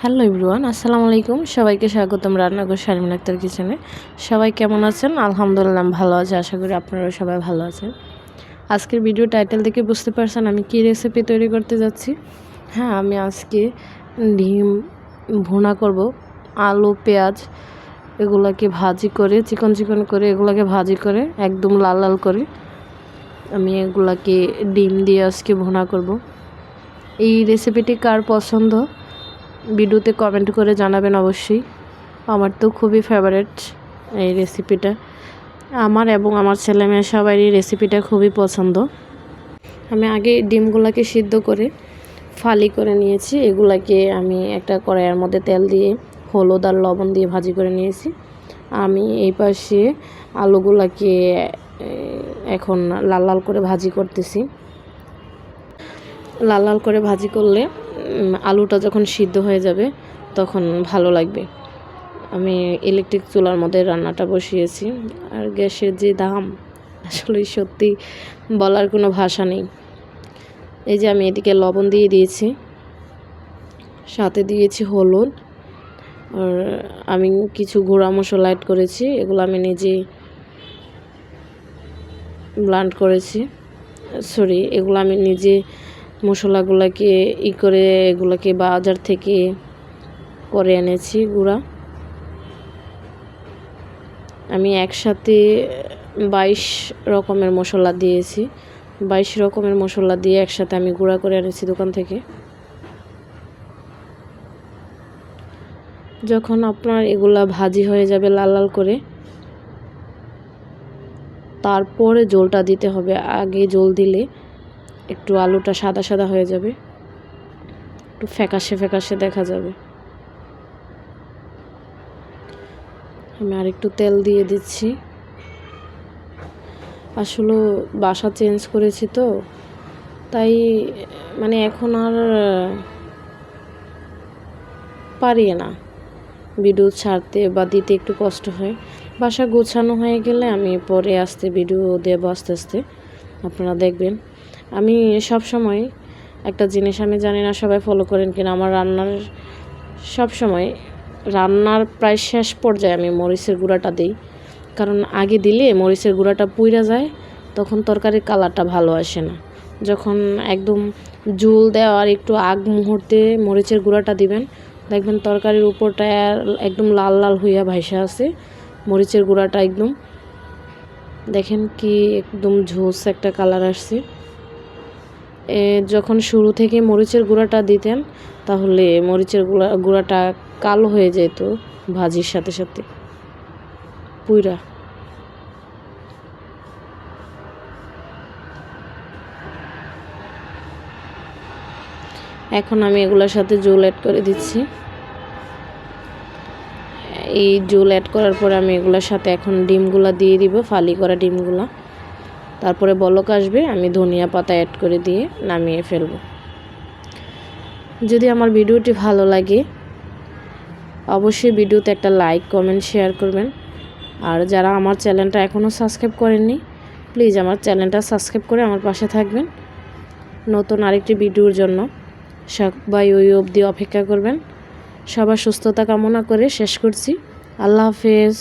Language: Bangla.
হ্যালো এভরিওয়ান, আসসালামু আলাইকুম। সবাইকে স্বাগতম রান্নাঘর শারমিন আক্তার কিচেনে। সবাই কেমন আছেন? আলহামদুলিল্লাহ ভালো আছে। আশা করি আপনারা সবাই ভালো আছেন। আজকের ভিডিও টাইটেল দেখে বুঝতে পারছেন আমি কী রেসিপি তৈরি করতে যাচ্ছি। হ্যাঁ, আমি আজকে ডিম ভুনা করব। আলু পেঁয়াজ এগুলাকে ভাজি করে চিকন চিকন করে এগুলাকে ভাজি করে একদম লাল লাল করে আমি এগুলাকে ডিম দিয়ে আজকে ভুনা করব। এই রেসিপিটি কার পছন্দ ভিডিওতে কমেন্ট করে জানাবেন অবশ্যই। আমার তো খুবই ফেভারিট এই রেসিপিটা। আমার এবং আমার ছেলে মেয়ে সবারই রেসিপিটা খুবই পছন্দ। আমি আগে ডিমগুলোকে সিদ্ধ করে ফালি করে নিয়েছি। এগুলাকে আমি একটা কড়াইয়ের মধ্যে তেল দিয়ে হলুদ আর লবণ দিয়ে ভাজি করে নিয়েছি। আমি এই পাশে আলুগুলাকে এখন লাল লাল করে ভাজি করতেছি। লাল লাল করে ভাজি করলে আলুটা যখন সিদ্ধ হয়ে যাবে তখন ভালো লাগবে। আমি ইলেকট্রিক চুলার মধ্যে রান্নাটা বসিয়েছি। আর গ্যাসের যে দাম আসলে সত্যি বলার কোনো ভাষা নেই। এই যে আমি এদিকে লবণ দিয়ে দিয়েছি, সাথে দিয়েছি হলুদ, আর আমি কিছু গুঁড়া মশলা অ্যাড করেছি। এগুলো আমি নিজে ব্লেন্ড করেছি। এগুলো আমি নিজে মশলাগুলোকে করে এগুলোকে বাজার থেকে করে এনেছি গুঁড়া। আমি একসাথে 22 রকমের মশলা দিয়েছি। 22 রকমের মশলা দিয়ে একসাথে আমি গুঁড়া করে এনেছি দোকান থেকে। যখন আপনার এগুলা ভাজি হয়ে যাবে লাল লাল করে, তারপরে জলটা দিতে হবে। আগে জল দিলে একটু আলুটা সাদা সাদা হয়ে যাবে, একটু ফ্যাকাশে ফ্যাকাশে দেখা যাবে। আমি আরেকটু তেল দিয়ে দিচ্ছি। আসলে বাসা চেঞ্জ করেছি তো, তাই মানে এখন আর পারি না ভিডিও ছাড়তে বা দিতে, একটু কষ্ট হয়। বাসা গোছানো হয়ে গেলে আমি পরে ভিডিও দেবো আস্তে আস্তে, আপনারা দেখবেন। আমি সব সময় একটা জিনিস, আমি জানি না সবাই ফলো করেন কিনা, আমার রান্নার প্রায় শেষ পর্যায়ে আমি মরিচের গুঁড়াটা দিই। কারণ আগে দিলে মরিচের গুঁড়াটা পুড়ে যায়, তখন তরকারির কালারটা ভালো আসে না। যখন একদম ঝোল দেওয়ার একটু আগ মুহূর্তে মরিচের গুঁড়াটা দিবেন, দেখবেন তরকারির উপরটা একদম লাল লাল হইয়া ভাইসা আছে। মরিচের গুঁড়াটা একদম দেখেন কি একদম ঝোস একটা কালার আসছে। যখন শুরু থেকে মরিচের গুঁড়াটা দিতেন তাহলে মরিচের গুঁড়াটা কালো হয়ে যেত ভাজির সাথে সাথে পুইরা। এখন আমি এগুলোর সাথে জল অ্যাড করে দিচ্ছি। এই জল অ্যাড করার পরে আমি এগুলোর সাথে এখন ডিমগুলা দিয়ে দিব, ফালি করা ডিমগুলা। তারপরে বলক আসবে, আমি ধনিয়া পাতা অ্যাড করে দিয়ে নামিয়ে ফেলব। যদি আমার ভিডিওটি ভালো লাগে অবশ্যই ভিডিওতে একটা লাইক কমেন্ট শেয়ার করবেন। আর যারা আমার চ্যানেলটা এখনও সাবস্ক্রাইব করেননি, প্লিজ আমার চ্যানেলটা সাবস্ক্রাইব করে আমার পাশে থাকবেন নতুন আরেকটি ভিডিওর জন্য। সবাই ওই অবধি অপেক্ষা করবেন। সবার সুস্থতা কামনা করে শেষ করছি। আল্লাহ হাফেজ।